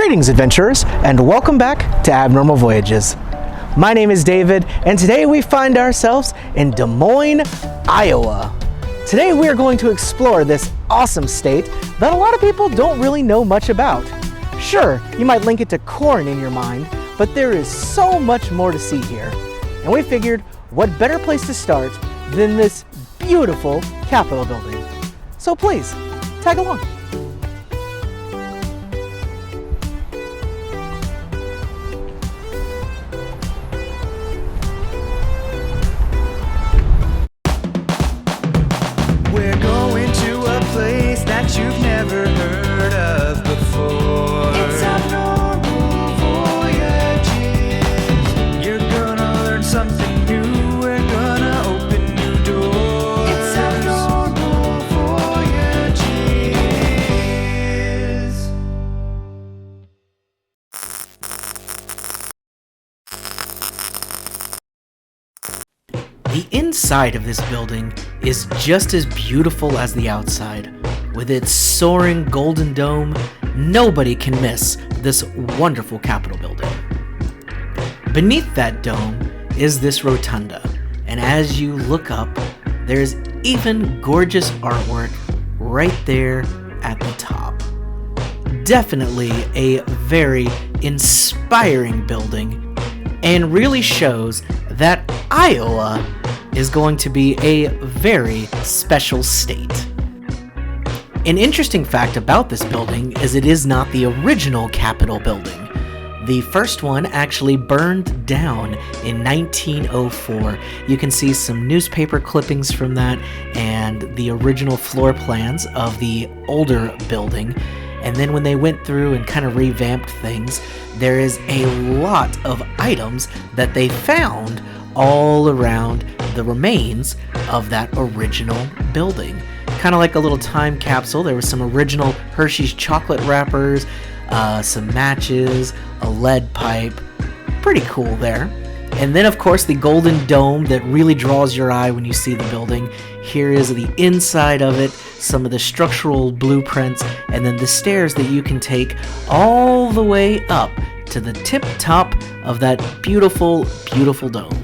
Greetings, adventurers, and welcome back to Abnormal Voyages. My name is David, and today we find ourselves in Des Moines, Iowa. Today we are going to explore this awesome state that a lot of people don't really know much about. Sure, you might link it to corn in your mind, but there is so much more to see here. And we figured, what better place to start than this beautiful Capitol building? So please, tag along. We're going to a place that you've never heard of before. It's Abnormal Voyages. You're gonna learn something new. We're gonna open new doors. It's Abnormal Voyages. The inside of this building is just as beautiful as the outside. With its soaring golden dome, nobody can miss this wonderful Capitol building. Beneath that dome is this rotunda, and as you look up, there's even gorgeous artwork right there at the top. Definitely a very inspiring building, and really shows that Iowa is going to be a very special state. An interesting fact about this building is it is not the original Capitol building. The first one actually burned down in 1904. You can see some newspaper clippings from that and the original floor plans of the older building. And then when they went through and kind of revamped things, there is a lot of items that they found all around the remains of that original building. Kind of like a little time capsule. There was some original Hershey's chocolate wrappers, some matches, a lead pipe. Pretty cool there. And then of course the golden dome that really draws your eye when you see the building. Here is the inside of it, some of the structural blueprints, and then the stairs that you can take all the way up to the tip top of that beautiful, beautiful dome.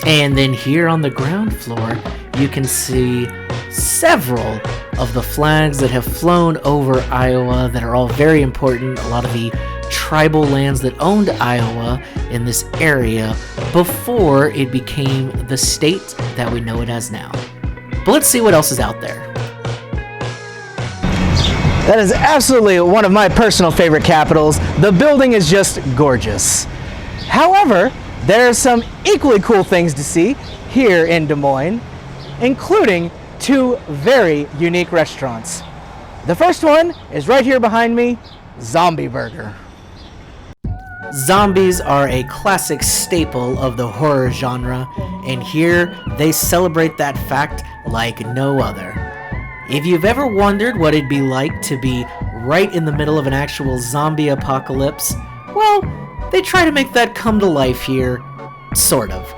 And then here on the ground floor, you can see several of the flags that have flown over Iowa that are all very important. A lot of the tribal lands that owned Iowa in this area before it became the state that we know it as now. But let's see what else is out there. That is absolutely one of my personal favorite capitals. The building is just gorgeous. However, there are some equally cool things to see here in Des Moines, including two very unique restaurants. The first one is right here behind me, Zombie Burger. Zombies are a classic staple of the horror genre, and here they celebrate that fact like no other. If you've ever wondered what it'd be like to be right in the middle of an actual zombie apocalypse, well, they try to make that come to life here, sort of.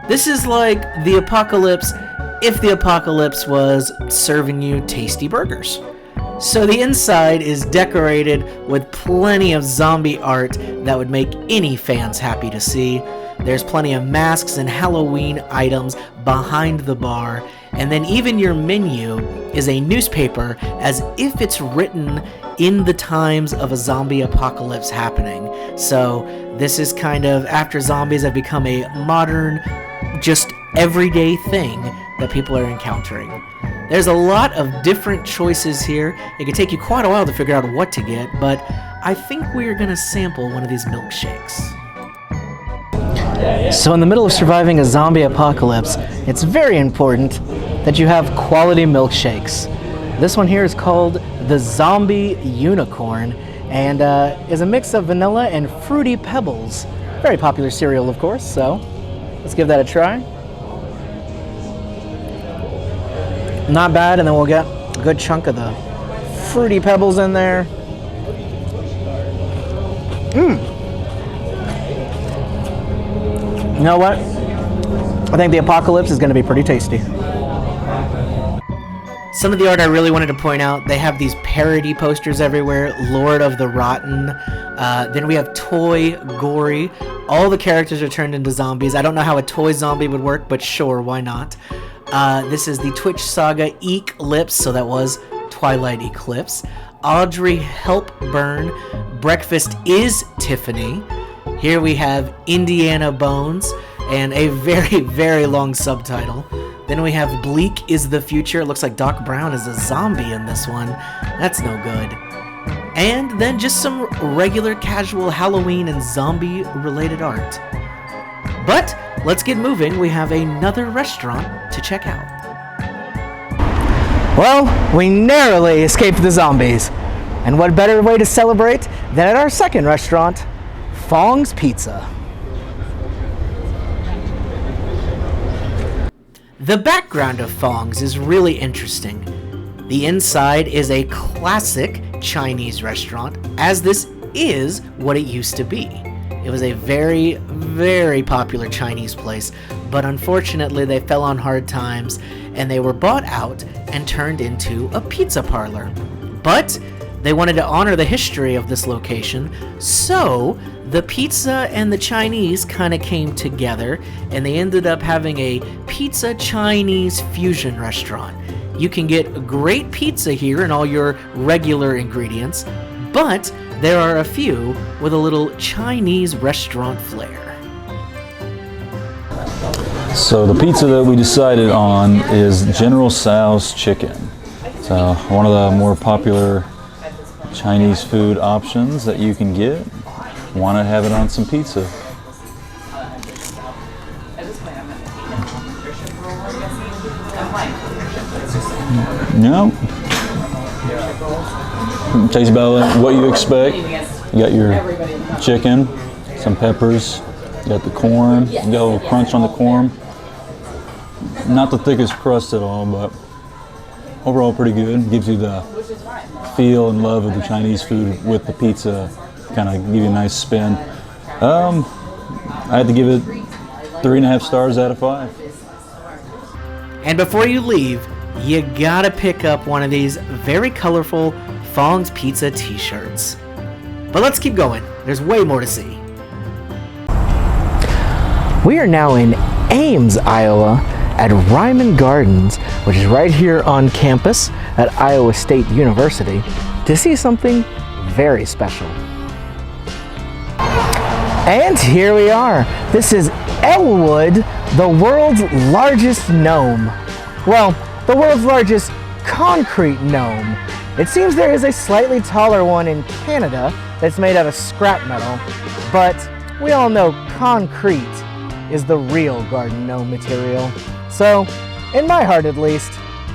This is like the apocalypse if the apocalypse was serving you tasty burgers. So the inside is decorated with plenty of zombie art that would make any fans happy to see. There's plenty of masks and Halloween items behind the bar, and then even your menu is a newspaper as if it's written in the times of a zombie apocalypse happening. So this is kind of after zombies have become a modern, just everyday thing that people are encountering. There's a lot of different choices here. It could take you quite a while to figure out what to get, but I think we're gonna sample one of these milkshakes. So in the middle of surviving a zombie apocalypse, it's very important that you have quality milkshakes. This one here is called the Zombie Unicorn and is a mix of vanilla and Fruity Pebbles. Very popular cereal, of course, so let's give that a try. Not bad, and then we'll get a good chunk of the Fruity Pebbles in there. You know what? I think the apocalypse is going to be pretty tasty. Some of the art I really wanted to point out, they have these parody posters everywhere. Lord of the Rotten. Then we have Toy Gory. All the characters are turned into zombies. I don't know how a toy zombie would work, but sure, why not? This is the Twitch Saga Eclipse, so that was Twilight Eclipse. Audrey Hepburn. Breakfast is Tiffany. Here we have Indiana Bones and a very, very long subtitle. Then we have Bleak is the Future. It looks like Doc Brown is a zombie in this one. That's no good. And then just some regular casual Halloween and zombie related art. But let's get moving. We have another restaurant to check out. Well, we narrowly escaped the zombies. And what better way to celebrate than at our second restaurant, Fong's Pizza. The background of Fong's is really interesting. The inside is a classic Chinese restaurant, as this is what it used to be. It was a very, very popular Chinese place, but unfortunately they fell on hard times and they were bought out and turned into a pizza parlor. But they wanted to honor the history of this location, so the pizza and the Chinese kind of came together and they ended up having a pizza Chinese fusion restaurant. You can get great pizza here and all your regular ingredients, but there are a few with a little Chinese restaurant flair. So the pizza that we decided on is General Tso's chicken. So one of the more popular Chinese food options that you can get. Want to have it on some pizza. No. Tastes about like what you expect. You got your chicken, some peppers, you got the corn, you got a little crunch on the corn. Not the thickest crust at all, but overall pretty good. Gives you the feel and love of the Chinese food with the pizza. Kind of give you a nice spin. I had to give it 3.5 stars out of 5. And before you leave, you gotta pick up one of these very colorful Fong's Pizza t-shirts. But let's keep going. There's way more to see. We are now in Ames, Iowa at Ryman Gardens, which is right here on campus at Iowa State University, to see something very special. And here we are. This is Elwood, the world's largest gnome. Well, the world's largest concrete gnome. It seems there is a slightly taller one in Canada that's made out of scrap metal, but we all know concrete is the real garden gnome material. So, in my heart at least,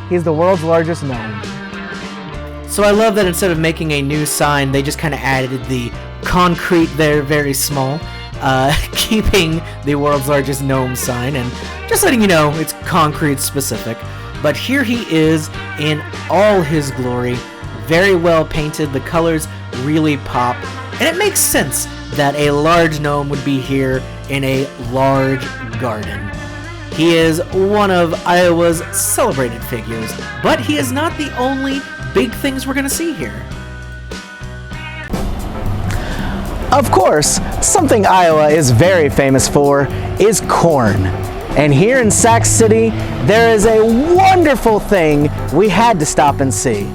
he's the world's largest gnome. So I love that instead of making a new sign, they just kind of added the concrete there very small, keeping the world's largest gnome sign and just letting you know it's concrete specific. But here he is in all his glory, very well painted, the colors really pop, and it makes sense that a large gnome would be here in a large garden. He is one of Iowa's celebrated figures, but he is not the only big things we're going to see here. Of course, something Iowa is very famous for is corn. And here in Sac City, there is a wonderful thing we had to stop and see.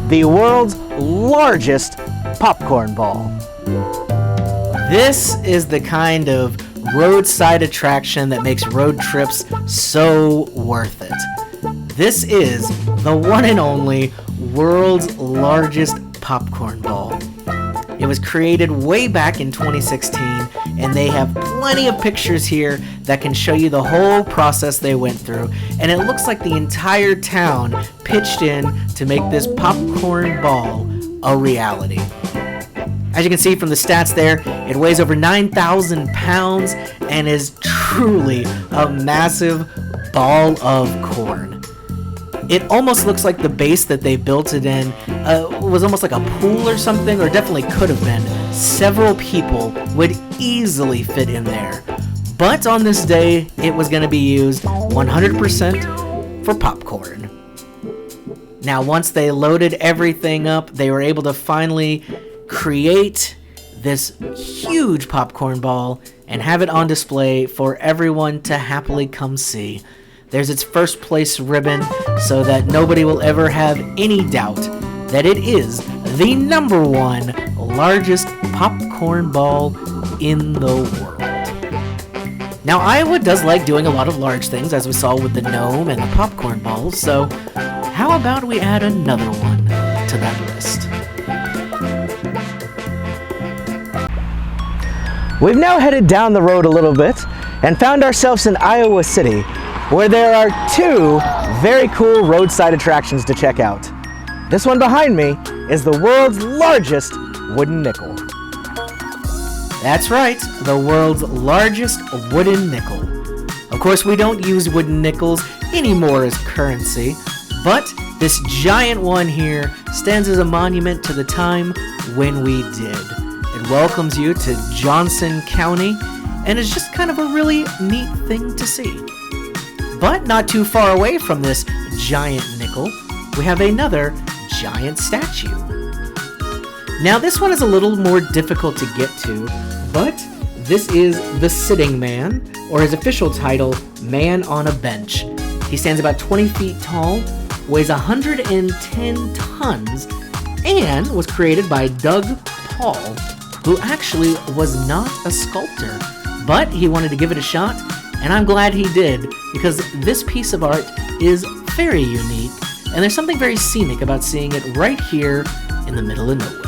The world's largest popcorn ball. This is the kind of roadside attraction that makes road trips so worth it. This is the one and only world's largest popcorn ball. It was created way back in 2016, and they have plenty of pictures here that can show you the whole process they went through, and it looks like the entire town pitched in to make this popcorn ball a reality. As you can see from the stats there, it weighs over 9,000 pounds and is truly a massive ball of corn. It almost looks like the base that they built it in was almost like a pool or something, or definitely could have been. Several people would easily fit in there. But on this day, it was going to be used 100% for popcorn. Now, once they loaded everything up, they were able to finally create this huge popcorn ball and have it on display for everyone to happily come see. There's its first place ribbon so that nobody will ever have any doubt that it is the #1 largest popcorn ball in the world. Now, Iowa does like doing a lot of large things, as we saw with the gnome and the popcorn balls, so how about we add another one to that list? We've now headed down the road a little bit and found ourselves in Iowa City, where there are 2 very cool roadside attractions to check out. This one behind me is the world's largest wooden nickel. That's right, the world's largest wooden nickel. Of course, we don't use wooden nickels anymore as currency, but this giant one here stands as a monument to the time when we did. It welcomes you to Johnson County, and is just kind of a really neat thing to see. But not too far away from this giant nickel, we have another giant statue. Now, this one is a little more difficult to get to, but this is the Sitting Man, or his official title, Man on a Bench. He stands about 20 feet tall, weighs 110 tons, and was created by Doug Paul, who actually was not a sculptor, but he wanted to give it a shot, and I'm glad he did, because this piece of art is very unique, and there's something very scenic about seeing it right here in the middle of nowhere.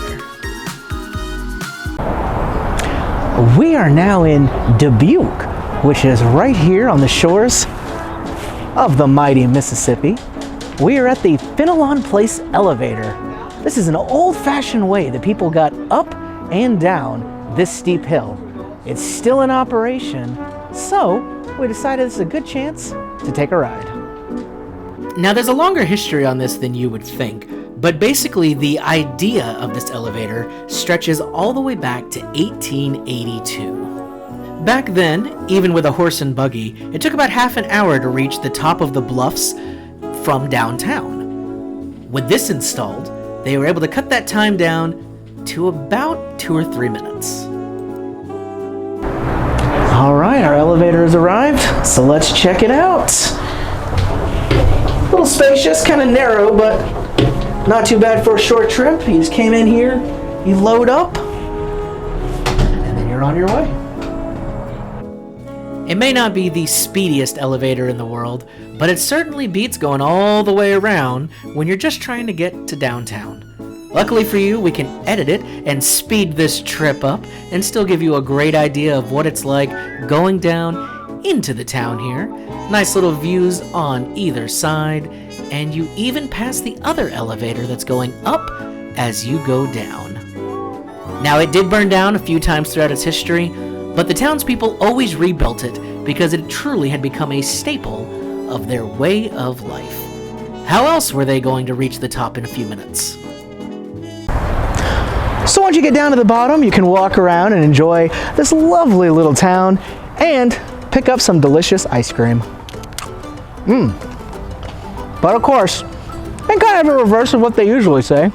We are now in Dubuque, which is right here on the shores of the mighty Mississippi. We are at the Fenelon Place elevator. This is an old-fashioned way that people got up and down this steep hill. It's still in operation, so we decided it's a good chance to take a ride. Now, there's a longer history on this than you would think, but basically the idea of this elevator stretches all the way back to 1882. Back then, even with a horse and buggy, it took about half an hour to reach the top of the bluffs from downtown. With this installed, they were able to cut that time down to about 2 or 3 minutes. All right, our elevator has arrived, so let's check it out. A little spacious, kind of narrow, but not too bad for a short trip. You just came in here, you load up, and then you're on your way. It may not be the speediest elevator in the world, but it certainly beats going all the way around when you're just trying to get to downtown. Luckily for you, we can edit it and speed this trip up and still give you a great idea of what it's like going down into the town here. Nice little views on either side, and you even pass the other elevator that's going up as you go down. Now, it did burn down a few times throughout its history, but the townspeople always rebuilt it because it truly had become a staple of their way of life. How else were they going to reach the top in a few minutes? So once you get down to the bottom, you can walk around and enjoy this lovely little town and pick up some delicious ice cream. But of course, in kind of a reverse of what they usually say,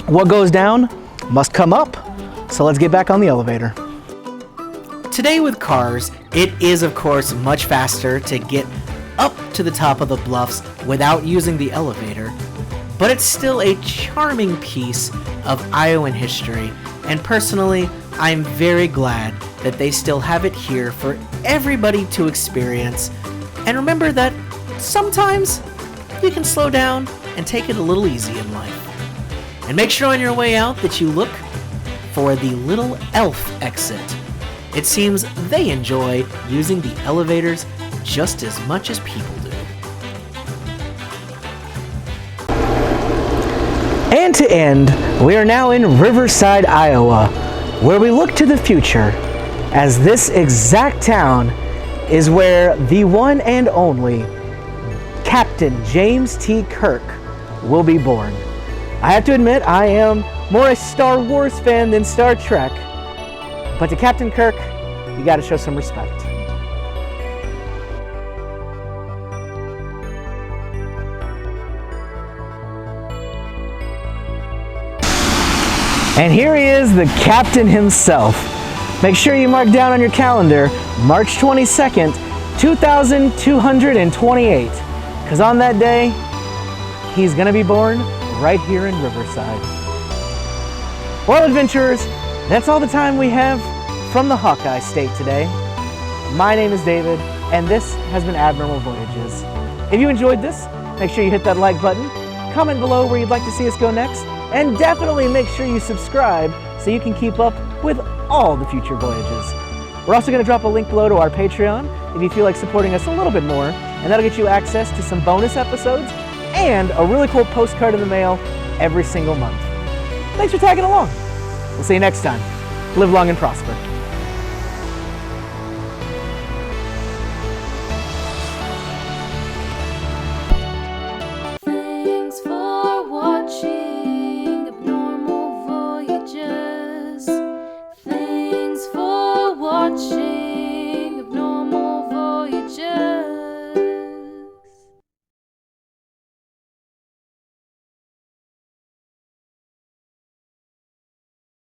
what goes down must come up. So let's get back on the elevator. Today with cars, it is of course much faster to get up to the top of the bluffs without using the elevator, but it's still a charming piece of Iowan history, and personally, I'm very glad that they still have it here for everybody to experience. And remember that sometimes you can slow down and take it a little easy in life. And make sure on your way out that you look for the little elf exit. It seems they enjoy using the elevators just as much as people do. And to end, we are now in Riverside, Iowa, where we look to the future, as this exact town is where the one and only Captain James T. Kirk will be born. I have to admit, I am more a Star Wars fan than Star Trek, but to Captain Kirk, you gotta show some respect. And here he is, the captain himself. Make sure you mark down on your calendar, March 22nd, 2228. Because on that day, he's gonna be born right here in Riverside. Well, adventurers, that's all the time we have from the Hawkeye State today. My name is David, and this has been Abnormal Voyages. If you enjoyed this, make sure you hit that like button, comment below where you'd like to see us go next, and definitely make sure you subscribe so you can keep up with all the future voyages. We're also going to drop a link below to our Patreon if you feel like supporting us a little bit more, and that'll get you access to some bonus episodes and a really cool postcard in the mail every single month. Thanks for tagging along. We'll see you next time. Live long and prosper.